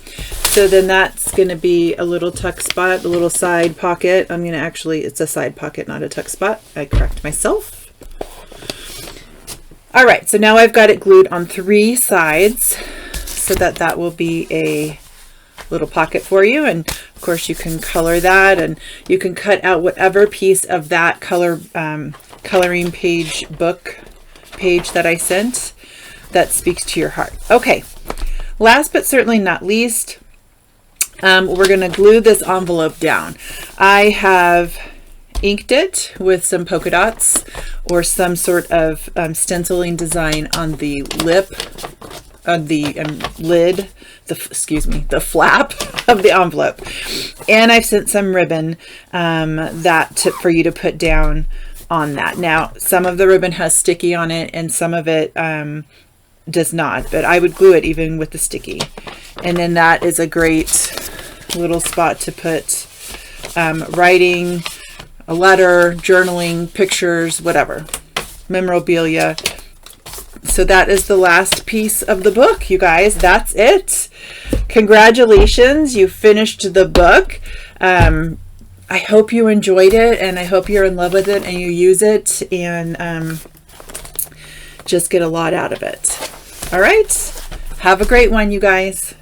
So then that's going to be a little tuck spot, a little side pocket. I'm going to actually, it's a side pocket, not a tuck spot. I correct myself. All right, so now I've got it glued on 3 sides so that that will be a little pocket for you. And of course you can color that, and you can cut out whatever piece of that coloring page book page that I sent that speaks to your heart. Okay, last but certainly not least, we're going to glue this envelope down. I have inked it with some polka dots or some sort of stenciling design on the lip, the lid, the flap of the envelope. And I've sent some ribbon for you to put down on that. Now, some of the ribbon has sticky on it and some of it does not, but I would glue it even with the sticky. And then that is a great little spot to put writing, a letter, journaling, pictures, whatever, memorabilia. So that is the last piece of the book, you guys. That's it. congratulations, you finished the book. I hope you enjoyed it, and I hope you're in love with it and you use it and just get a lot out of it. All right. Have a great one, you guys.